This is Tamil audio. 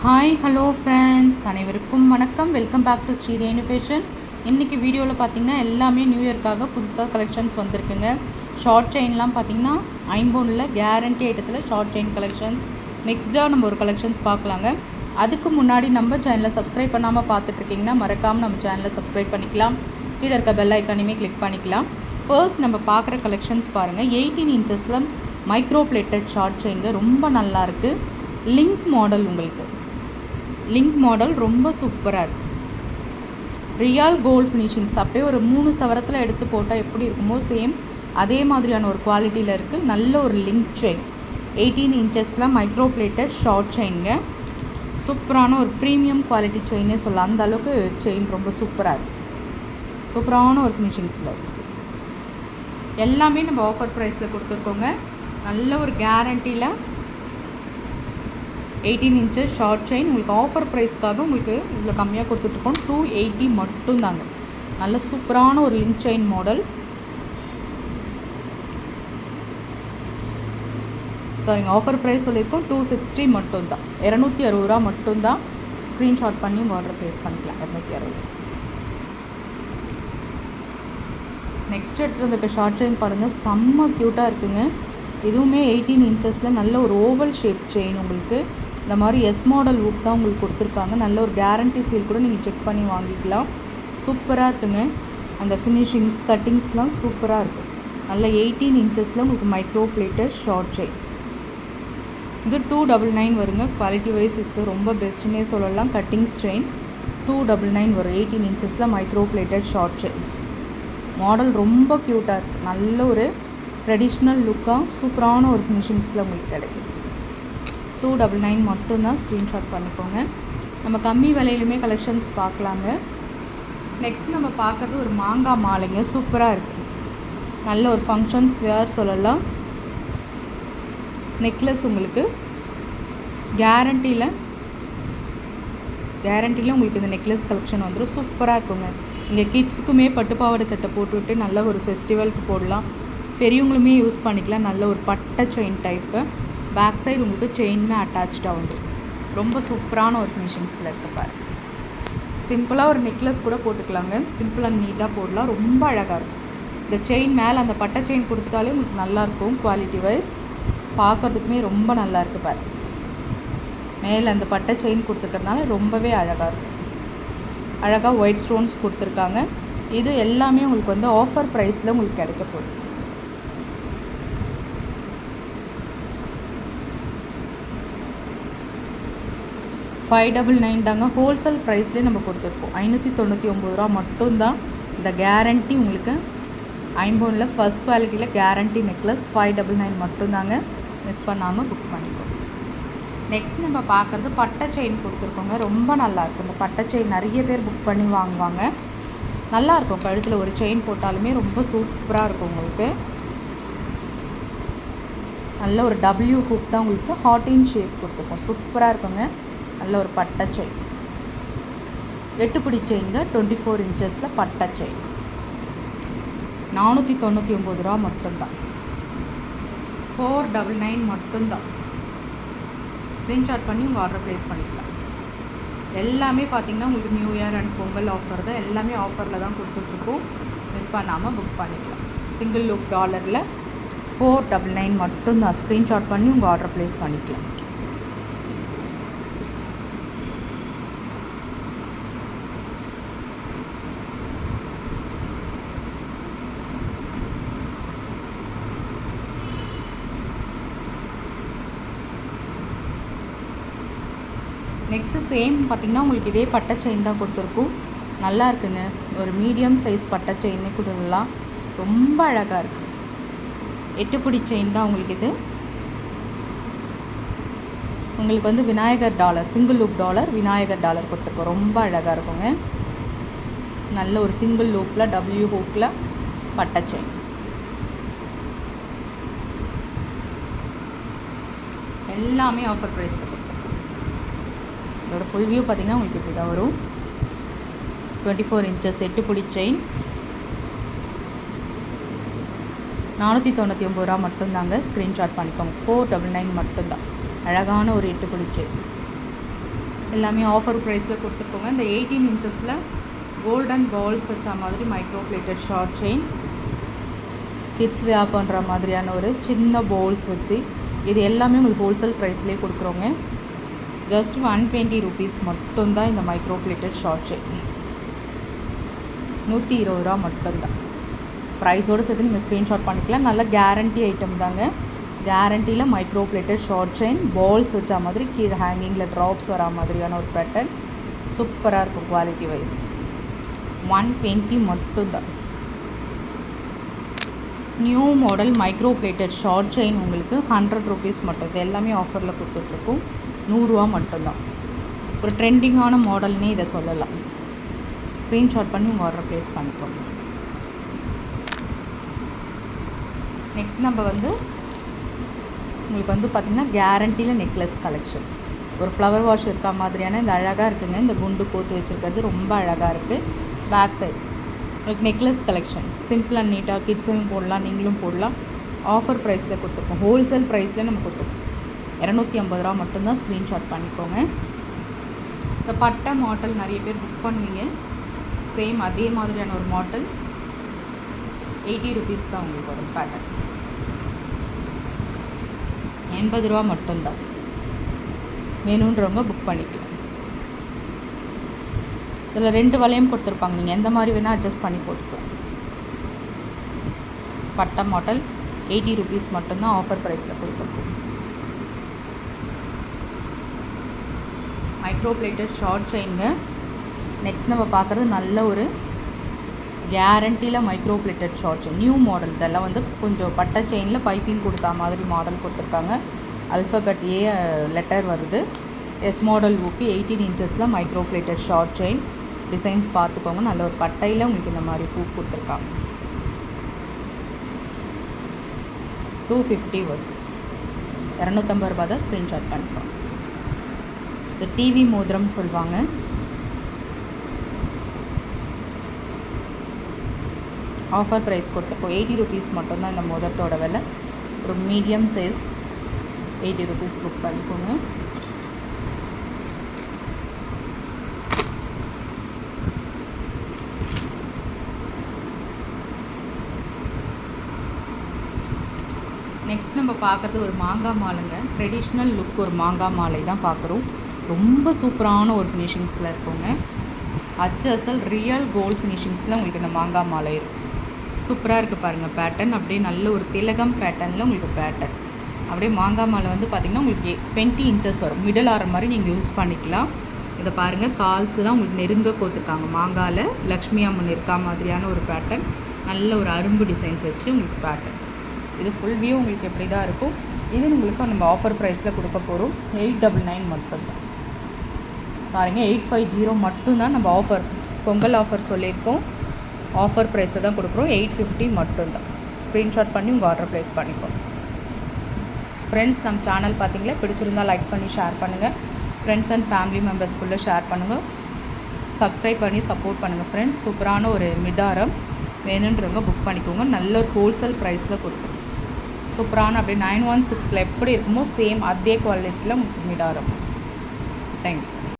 ஹாய் ஹலோ ஃப்ரெண்ட்ஸ், அனைவருக்கும் வணக்கம். Welcome back to Shri Renu fashion. இன்றைக்கி வீடியோவில் பார்த்திங்கன்னா எல்லாமே நியூ இயர்க்காக புதுசாக கலெக்ஷன்ஸ் வந்திருக்குங்க. ஷார்ட் செயின்லாம் பார்த்திங்கன்னா ஐம்பொன்னில் கேரண்டி ஐட்டத்தில் ஷார்ட் செயின் கலெக்ஷன்ஸ் மிக்ஸ்டாக நம்ம ஒரு கலெக்ஷன்ஸ் பார்க்கலாங்க. அதுக்கு முன்னாடி நம்ம சேனலை சப்ஸ்கிரைப் பண்ணாமல் பார்த்துட்ருக்கிங்கன்னா மறக்காமல் நம்ம சேனலை சப்ஸ்கிரைப் பண்ணிக்கலாம். கீழே இருக்க பெல் ஐக்கானையுமே கிளிக் பண்ணிக்கலாம். ஃபர்ஸ்ட் நம்ம பார்க்குற கலெக்ஷன்ஸ் பாருங்கள். 18 இன்ச்சஸில் மைக்ரோ பிளேட்டட் ஷார்ட் செயின்ங்க ரொம்ப நல்லாயிருக்கு. லிங்க் மாடல், உங்களுக்கு லிங்க் மாடல் ரொம்ப சூப்பராக இருக்குது. ரியல் கோல்ட் ஃபினிஷிங்ஸ் அப்படியே ஒரு 3 சவரத்தில் எடுத்து போட்டால் எப்படி இருக்குமோ சேம் அதே மாதிரியான ஒரு குவாலிட்டியில் இருக்குது. நல்ல ஒரு லிங்க் செயின் 18 இன்ச்சஸில் மைக்ரோ பிளேட்டட் ஷார்ட் செயின்ங்க. சூப்பரான ஒரு ப்ரீமியம் குவாலிட்டி செயினே சொல்லலாம். அந்த அளவுக்கு செயின் ரொம்ப சூப்பராக இருக்குது. சூப்பரான ஒரு ஃபினிஷிங்ஸில் இருக்குது. எல்லாமே நம்ம ஆஃபர் ப்ரைஸில் கொடுத்துருக்கோங்க. நல்ல ஒரு கேரண்டியில் 18 இன்ச்சஸ் ஷார்ட் செயின் உங்களுக்கு ஆஃபர் ப்ரைஸ்க்காக உங்களுக்கு இவ்வளோ கம்மியாக கொடுத்துட்ருக்கோம். 280 மட்டும்தாங்க. நல்ல சூப்பரான ஒரு லிங்க் செயின் மாடல். சாரிங்க, ஆஃபர் ப்ரைஸ் சொல்லியிருக்கோம் 260 மட்டும்தான். 260 ரூபா மட்டும்தான். ஸ்க்ரீன்ஷாட் பண்ணி உங்கள் ஆர்டர் ப்ளேஸ் பண்ணிக்கலாம். 260. நெக்ஸ்ட் எடுத்துகிட்டு வந்திருக்க ஷார்ட் செயின் பாருங்கள், செம்ம க்யூட்டாக இருக்குங்க. இதுவுமே 18 இன்ச்சஸில் நல்ல ஒரு ஓவல் ஷேப் செயின். உங்களுக்கு இந்த மாதிரி எஸ் மாடல் ஊக் தான் உங்களுக்கு கொடுத்துருக்காங்க. நல்ல ஒரு கேரண்டி சீல் கூட நீங்கள் செக் பண்ணி வாங்கிக்கலாம். சூப்பராக இருக்குங்க. அந்த ஃபினிஷிங்ஸ் கட்டிங்ஸ்லாம் சூப்பராக இருக்குது. நல்ல 18 இன்ச்சஸில் உங்களுக்கு மைக்ரோ பிளேட்டட் ஷார்ட் செயின். இது 299 வருங்க. குவாலிட்டி வைஸ் இது ரொம்ப பெஸ்ட்டுன்னே சொல்லலாம். கட்டிங்ஸ் செயின் 299 வரும். 18 இன்ச்சஸில் micro plated short chain. Model ரொம்ப க்யூட்டாக இருக்குது. நல்ல ஒரு ட்ரெடிஷ்னல் லுக்காக சூப்பரான ஒரு ஃபினிஷிங்ஸில் உங்களுக்கு கிடைக்கும். 299 மட்டும்தான். ஸ்க்ரீன்ஷாட் பண்ணிக்கோங்க. நம்ம கம்மி விலையிலுமே கலெக்ஷன்ஸ் பார்க்கலாங்க. நெக்ஸ்ட் நம்ம பார்க்குறது ஒரு மாங்காய் மாலைங்க. சூப்பராக இருக்குது. நல்ல ஒரு ஃபங்க்ஷன்ஸ் வேர் சொல்லலாம். நெக்லஸ் உங்களுக்கு கேரண்டியில் உங்களுக்கு இந்த நெக்லஸ் கலெக்ஷன் வந்துடும். சூப்பராக இருக்குங்க. இங்கே கிட்ஸுக்குமே பட்டுப்பாவாடை சட்டை போட்டுவிட்டு நல்ல ஒரு ஃபெஸ்டிவலுக்கு போடலாம். பெரியவங்களுமே யூஸ் பண்ணிக்கலாம். நல்ல ஒரு பட்டை செயின் டைப்பு. பேக் சைடு உங்களுக்கு செயினுமே அட்டாச்சாக வந்து ரொம்ப சூப்பரான ஒரு ஃபினிஷிங்ஸில் இருக்குது பாருங்கள். சிம்பிளாக ஒரு நெக்லஸ் கூட போட்டுக்கலாங்க. சிம்பிள் அண்ட் நீட்டாக போடலாம். ரொம்ப அழகாக இருக்கும். இந்த செயின் மேலே அந்த பட்டை செயின் கொடுத்துட்டாலே உங்களுக்கு நல்லாயிருக்கும். குவாலிட்டி வைஸ் பார்க்குறதுக்குமே ரொம்ப நல்லா இருக்குது பாருங்கள். மேலே அந்த பட்டை செயின் கொடுத்துருக்கறதுனால ரொம்பவே அழகாக இருக்கும். அழகாக ஒயிட் ஸ்டோன்ஸ் கொடுத்துருக்காங்க. இது எல்லாமே உங்களுக்கு வந்து ஆஃபர் ப்ரைஸில் உங்களுக்கு கிடைக்க போகுது. $599 தாங்க. ஹோல்சேல் ப்ரைஸ்லேயே நம்ம கொடுத்துருக்கோம். 599 ரூபா மட்டும்தான். இந்த கேரண்டி உங்களுக்கு ஐம்பொன்னில் ஃபர்ஸ்ட் குவாலிட்டியில் கேரண்டி நெக்லஸ் 599 மட்டும்தாங்க. மிஸ் பண்ணாமல் புக் பண்ணிக்கோங்க. நெக்ஸ்ட் நம்ம பார்க்குறது பட்டை செயின் கொடுத்துருக்கோங்க. ரொம்ப நல்லாயிருக்கும். இந்த பட்டை செயின் நிறைய பேர் புக் பண்ணி வாங்குவாங்க. நல்லாயிருக்கும். கழுத்தில் ஒரு செயின் போட்டாலுமே ரொம்ப சூப்பராக இருக்கும். உங்களுக்கு நல்ல ஒரு டபிள்யூ ஹூக் தான் உங்களுக்கு ஹார்டின் ஷேப் கொடுத்துருக்கோம். சூப்பராக இருக்குங்க. நல்ல ஒரு பட்டை செயின். 8 பிடி செயின்ங்க. 24 இன்ச்சஸில் பட்டை செயின் 499 ரூபா மட்டும்தான். 499 மட்டும்தான். ஸ்க்ரீன்ஷாட் பண்ணி உங்கள் ஆர்டர் ப்ளேஸ் பண்ணிக்கலாம். எல்லாமே பார்த்திங்கன்னா உங்களுக்கு new year and Pongal offer தான். எல்லாமே ஆஃபரில் தான் கொடுத்துட்ருக்கோம். மிஸ் பண்ணாமல் புக் பண்ணிக்கலாம். சிங்கிள் லுக் டாலரில் 499 மட்டும்தான். ஸ்க்ரீன்ஷாட் பண்ணி உங்கள் ஆர்டர் ப்ளேஸ் பண்ணிக்கலாம். நெக்ஸ்ட்டு சேம் பார்த்திங்கன்னா உங்களுக்கு இதே பட்டை செயின் தான் கொடுத்துருக்கும். நல்லா இருக்குங்க. ஒரு மீடியம் சைஸ் பட்டை செயின்னு கொடுக்கலாம். ரொம்ப அழகாக இருக்குது. 8 பிடி செயின் தான் உங்களுக்கு இது. உங்களுக்கு வந்து Vinayagar dollar, single loop dollar, Vinayagar dollar கொடுத்துருக்கோம். ரொம்ப அழகாக இருக்குங்க. நல்ல ஒரு சிங்கிள் லூப்பில் டபிள்யூ ஹூக்கில் பட்டை செயின். எல்லாமே ஆஃபர் ப்ரைஸில் கொடுத்துருக்கோம். இதோட ஃபுல் வியூ பார்த்திங்கன்னா உங்களுக்கு இப்படி தான் வரும். 24 இன்ச்சஸ் 8 பிடி செயின் 499 ரூபா மட்டும்தாங்க. ஸ்க்ரீன்ஷாட் பண்ணிக்கோங்க. 499 மட்டும்தான். அழகான ஒரு 8 பிடி செயின். எல்லாமே ஆஃபர் ப்ரைஸில் கொடுத்துருக்கோங்க. இந்த 18 இன்ச்சஸில் கோல்டன் பால்ஸ் வச்ச மாதிரி micro plated short chain, kids wear பண்ணுற மாதிரியான ஒரு சின்ன பவுல்ஸ் வச்சு இது எல்லாமே உங்களுக்கு ஹோல்சேல் ப்ரைஸ்லேயே கொடுக்குறோங்க. ஜஸ்ட் 120 rupees மட்டும்தான் இந்த மைக்ரோ பிளேட்டட் ஷார்ட் செயின். 120 ரூபா மட்டும்தான். ப்ரைஸோடு சேர்த்து நீங்கள் ஸ்க்ரீன்ஷாட் பண்ணிக்கலாம். நல்ல கேரண்டி ஐட்டம் தாங்க. கேரண்டியில் micro plated short chain, balls வச்ச மாதிரி கீழே ஹேங்கிங்கில் ட்ராப்ஸ் வரா மாதிரியான ஒரு பேட்டர்ன். சூப்பராக இருக்கும் குவாலிட்டி வைஸ். 120 மட்டும்தான். New model micro plated short chain உங்களுக்கு 100 rupees மட்டும். இது எல்லாமே ஆஃபரில் கொடுத்துட்ருக்கோம். 100 ரூபா மட்டும்தான். ஒரு ட்ரெண்டிங்கான மாடல்னே இதை சொல்லலாம். ஸ்க்ரீன்ஷாட் பண்ணி உங்கள் ஆர்டர் ப்ளேஸ் பண்ணிக்கோங்க. நெக்ஸ்ட் நம்ம வந்து உங்களுக்கு வந்து பார்த்திங்கன்னா கேரண்டியில் நெக்லஸ் கலெக்ஷன்ஸ். ஒரு ஃப்ளவர் வாஷ் இருக்கா மாதிரியான இந்த அழகாக இருக்குங்க. இந்த குண்டு கோத்து வச்சுருக்கிறது ரொம்ப அழகாக இருக்குது. பேக் சைடு உங்களுக்கு நெக்லஸ் கலெக்ஷன் சிம்பிள் அண்ட் நீட்டாக கிட்ஸும் போடலாம், நீங்களும் போடலாம். ஆஃபர் ப்ரைஸில் கொடுத்துருக்கோம். ஹோல்சேல் ப்ரைஸில் நம்ம கொடுத்துருக்கோம். 250 ரூபா மட்டும்தான். ஸ்க்ரீன்ஷாட் பண்ணிக்கோங்க. இந்த பட்டை மாடல் நிறைய பேர் புக் பண்ணுவீங்க. சேம் அதே மாதிரியான ஒரு மாடல் 80 rupees தான் உங்களுக்கு வரும். பேட்டர்ன் 80 ரூபா மட்டும்தான். வேணுன்றவங்க புக் பண்ணிக்கலாம். இதில் 2 வளையம் கொடுத்துருப்பாங்க. நீங்கள் எந்த மாதிரி வேணால் அட்ஜஸ்ட் பண்ணி போட்டுக்கலாம். பட்டை மாடல் 80 rupees மட்டும்தான் ஆஃபர் ப்ரைஸில் கொடுத்துருக்கோம். மைக்ரோ பிளேட்டட் ஷார்ட் செயினுங்க. நெக்ஸ்ட் நம்ம பார்க்குறது நல்ல ஒரு கேரண்டியில் micro plated short chain, new model. இதெல்லாம் வந்து கொஞ்சம் பட்டை செயினில் பைப்பிங் கொடுத்தா மாதிரி மாடல் கொடுத்துருக்காங்க. அல்ஃபபெட் ஏ லெட்டர் வருது. எஸ் மாடல் ஊக்கு 18 இன்ச்சஸில் micro plated short chain. Designs பார்த்துக்கோங்க. நல்ல ஒரு பட்டையில் உங்களுக்கு இந்த மாதிரி பூ கொடுத்துருக்காங்க. 250 வருது. 250 ரூபா தான். ஸ்க்ரீன்ஷாட் பண்ணிக்கோங்க. இந்த டிவி மோதிரம் சொல்லுவாங்க. ஆஃபர் ப்ரைஸ் கொடுத்துருக்கோம். 80 rupees மட்டும்தான் இந்த மோதிரத்தோட விலை. ஒரு மீடியம் சைஸ் 80 rupees புக் பண்ணிக்கோங்க. நெக்ஸ்ட் நம்ம பார்க்குறது ஒரு மாங்காய் மாலைங்க. ட்ரெடிஷ்னல் லுக் ஒரு மாங்காய் மாலை தான் பார்க்குறோம். ரொம்ப சூப்பரான ஒரு ஃபினிஷிங்ஸில் இருக்குங்க. அச்சல் ரியல் கோல்ட் ஃபினிஷிங்ஸில் உங்களுக்கு இந்த மாங்காய் மாலை இருக்கும். சூப்பராக இருக்குது பாருங்கள். பேட்டர்ன் அப்படியே நல்ல ஒரு திலகம் பேட்டர்னில் உங்களுக்கு பேட்டர்ன். அப்படியே மாங்காய் மாலை வந்து பார்த்திங்கன்னா உங்களுக்கு 20 inches வரும். மிடில் ஆற மாதிரி நீங்கள் யூஸ் பண்ணிக்கலாம். இதை பாருங்கள். கால்ஸ்லாம் உங்களுக்கு நெருங்க கோத்துருக்காங்க. மாங்காயில் லக்ஷ்மி அம்மன் இருக்கா மாதிரியான ஒரு பேட்டர்ன். நல்ல ஒரு அரும்பு டிசைன்ஸ் வச்சு உங்களுக்கு பேட்டர்ன். இது ஃபுல் வியூ உங்களுக்கு எப்படி தான் இருக்கும். இது உங்களுக்கு நம்ம ஆஃபர் ப்ரைஸில் கொடுக்க போகிறோம். 899 மட்டும்தான். சாரிங்க, 850 மட்டும்தான் நம்ம ஆஃபர். பொங்கல் ஆஃபர் சொல்லியிருக்கோம். ஆஃபர் ப்ரைஸில் தான் கொடுக்குறோம். 850 மட்டும்தான். ஸ்க்ரீன்ஷாட் பண்ணி உங்கள் ஆர்டர் ப்ளேஸ் பண்ணிக்கோங்க. ஃப்ரெண்ட்ஸ், நம்ம சேனல் பார்த்தீங்களா, பிடிச்சிருந்தால் லைக் பண்ணி ஷேர் பண்ணுங்கள். ஃப்ரெண்ட்ஸ் அண்ட் ஃபேமிலி மெம்பர்ஸ்குள்ளே ஷேர் பண்ணுங்கள். சப்ஸ்கிரைப் பண்ணி சப்போர்ட் பண்ணுங்கள் ஃப்ரெண்ட்ஸ். சூப்பரான ஒரு மிடாரம் வேணுன்றவங்க புக் பண்ணிக்கோங்க. நல்ல ஒரு ஹோல்சேல் ப்ரைஸில் கொடுக்குறோம். சூப்பரான அப்படியே 916 எப்படி இருக்குமோ சேம் அதே குவாலிட்டியில் மிடாரம். தேங்க்யூ.